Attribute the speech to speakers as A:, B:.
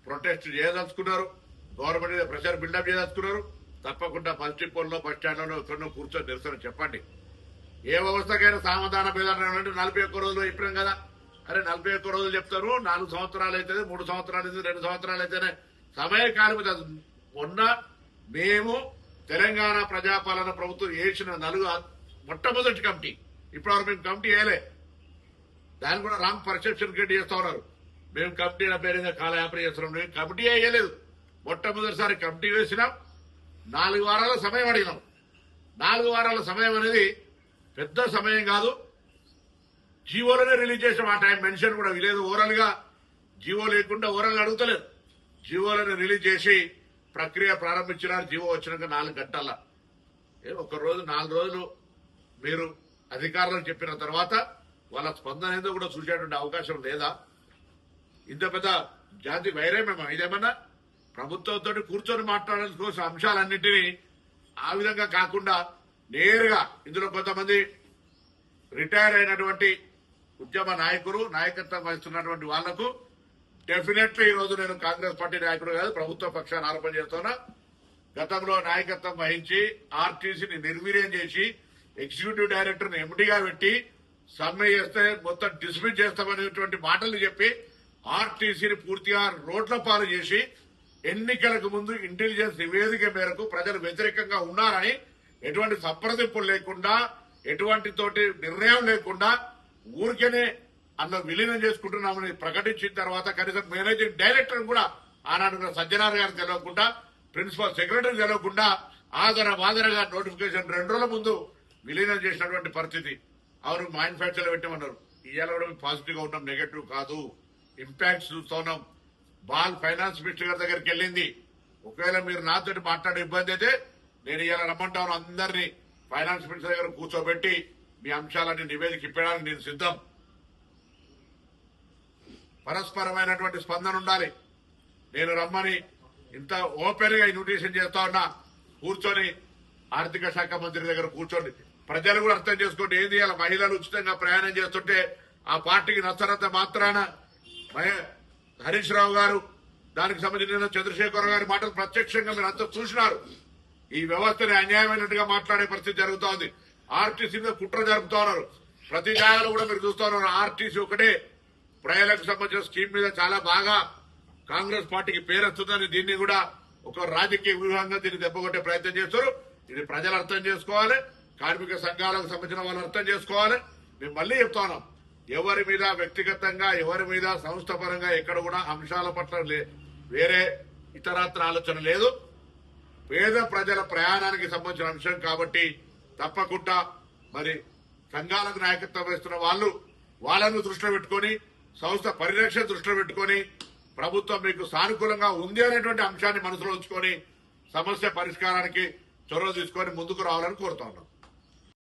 A: Protest చేయదలుచుకున్నారు, government మీద pressure buildup చేయదలుచుకున్నారు, తప్పకుండా bus డిపోల్లో bus స్టాండ్లో ఎక్కడో కూర్చొని నిరసన చెప్పండి. ఏ వ్యవస్థకైనా సామధాన భేదాలు 41 రోజులు అయిపోయాం కదా. అరే 41 రోజులు చెప్తారు, 4 సంవత్సరాలు అయితే 3 సంవత్సరాలు అయితే 2 సంవత్సరాలు అయితేనే సమయకాలం. మొన్న మేము తెలంగాణ ప్రజాపాలన ప్రభుత్వం వేసిన మొట్టమొదటి కమిటీ, ఇప్పటివరకు మేము కమిటీ వేయలే, దాన్ని కూడా రాంగ్ పర్సెప్షన్ క్రియేట్ చేస్తా ఉన్నారు. మేము కమిటీ పేరుగా కాలయాపన చేస్తున్నాం, మేము కమిటీ వేయలేదు. మొట్టమొదటిసారి కమిటీ వేసినాం, 4 వారాల సమయం అడిగినాం. 4 వారాల సమయం అనేది పెద్ద సమయం కాదు. జీవోలోనే రిలీజ్ చేసాం. ఆ టైం మెన్షన్ కూడా లేదు. ఓవరాల్ గా జీవో లేకుండా ఓవరాల్ అడుగుతలేదు. జీవోలను రిలీజ్ చేసి ప్రక్రియ ప్రారంభించినారు. జీవో వచ్చినాక 4 గంటల ఒక రోజు 4 రోజులు మీరు అధికారులకు చెప్పిన తర్వాత వాళ్ళ స్పందన ఏదో కూడా చూసేటువంటి అవకాశం లేదా? ఇంత పెద్ద జాతి వైరమేమో ఇదేమన్నా? ప్రభుత్వంతో కూర్చొని మాట్లాడాల్సిన కోసం అంశాలన్నింటినీ ఆ విధంగా కాకుండా నేరుగా ఇందులో కొంతమంది రిటైర్ అయినటువంటి ఉద్యమ నాయకులు నాయకత్వం వహిస్తున్నటువంటి వాళ్లకు డెఫినెట్లీ ఈ రోజు నేను కాంగ్రెస్ పార్టీ నాయకుడు కాదు, ప్రభుత్వ పక్షాన్ని ఆరోపణ చేస్తున్నా. గతంలో నాయకత్వం వహించి ఆర్టీసీని నిర్వీర్యం చేసి ఎగ్జిక్యూటివ్ డైరెక్టర్ ని ఎండీగా పెట్టి సమ్మె చేస్తే మొత్తం డిస్మిస్ చేస్తామనేటువంటి మాటలు చెప్పి ఆర్టీసీని పూర్తిగా రోడ్ల పాలు చేసి ఎన్నికలకు ముందు ఇంటెలిజెన్స్ నివేదిక మేరకు ప్రజలు వ్యతిరేకంగా ఉన్నారని ఎటువంటి సంప్రదింపులు లేకుండా ఎటువంటి తోటి నిర్ణయం లేకుండా ఊరికేనే అందులో విలీనం చేసుకుంటున్నామని ప్రకటించిన తర్వాత కనీసం మేనేజింగ్ డైరెక్టర్ కూడా ఆనాడు సజ్జనార్ గారికి తెలియకుండా, ప్రిన్సిపల్ సెక్రటరీ తెలియకుండా ఆదరగా నోటిఫికేషన్ 2 రోజుల ముందు విలీనం చేసినటువంటి పరిస్థితి. అవును మ్యానుఫ్యాక్చర్ పెట్టమన్నారు. ఇవాళ కూడా పాజిటివ్ గా ఉంటాం, నెగటివ్ కాదు. ఇంపాక్ట్స్ చూస్తున్నాం. బాల్ ఫైనాన్స్ మినిస్టర్ గారి దగ్గరికి వెళ్ళింది. ఒకవేళ మీరు నాతో మాట్లాడే ఇబ్బంది అయితే నేను ఇవాళ రమ్మంటాను. అందరినీ ఫైనాన్స్ మినిస్టర్ దగ్గర కూర్చోబెట్టి మీ అంశాలన్నీ నివేదిక ఇప్పడానికి నేను సిద్ధం. పరస్పరమైనటువంటి స్పందన ఉండాలి. నేను రమ్మని ఇంత ఓపెన్ గా ఇన్విటేషన్ చేస్తా ఉన్నా. కూర్చొని ఆర్థిక శాఖ మంత్రి దగ్గర కూర్చోండి. ప్రజలు కూడా అర్థం చేసుకోండి. ఏం చేయాలి? మహిళలు ఉచితంగా ప్రయాణం చేస్తుంటే ఆ పార్టీకి నచ్చనంత మాత్రాన హరీష్ రావు గారు దానికి సంబంధించిన చంద్రశేఖర్ గారి మాటలు ప్రత్యక్షంగా మీరు అంతా చూసినారు. ఈ వ్యవస్థని అన్యాయమైనట్టుగా మాట్లాడే పరిస్థితి జరుగుతోంది. ఆర్టీసీ మీద కుట్ర జరుపుతా ఉన్నారు. ప్రతి జాగాలో కూడా మీరు చూస్తా ఉన్నారు. ఆర్టీసీ ఒకటే ప్రజలకు సంబంధించిన స్కీమ్ మీద చాలా బాగా కాంగ్రెస్ పార్టీకి పేరొస్తుందని దీన్ని కూడా ఒక రాజకీయ వ్యూహంగా దీన్ని దెబ్బకొట్టే ప్రయత్నం చేస్తారు. ఇది ప్రజలు అర్థం చేసుకోవాలి. కార్మిక సంఘాలకు సంబంధించిన వాళ్ళు అర్థం చేసుకోవాలి. మేము మళ్లీ చెప్తా ఉన్నాం, ఎవరి మీద వ్యక్తిగతంగా ఎవరి మీద సంస్థ పరంగా ఎక్కడ కూడా అంశాల పట్ల వేరే ఇతరత్ర ఆలోచన లేదు. పేద ప్రజల ప్రయాణానికి సంబంధించిన అంశం కాబట్టి తప్పకుండా మరి సంఘాలకు నాయకత్వం వహిస్తున్న వాళ్ళను దృష్టిలో పెట్టుకుని సంస్థ పరిరక్షణ దృష్టిలో పెట్టుకుని ప్రభుత్వం మీకు సానుకూలంగా ఉంది అనేటువంటి అంశాన్ని మనసులో ఉంచుకొని సమస్య పరిష్కారానికి చొరవ తీసుకొని ముందుకు రావాలని కోరుతా ఉన్నాం.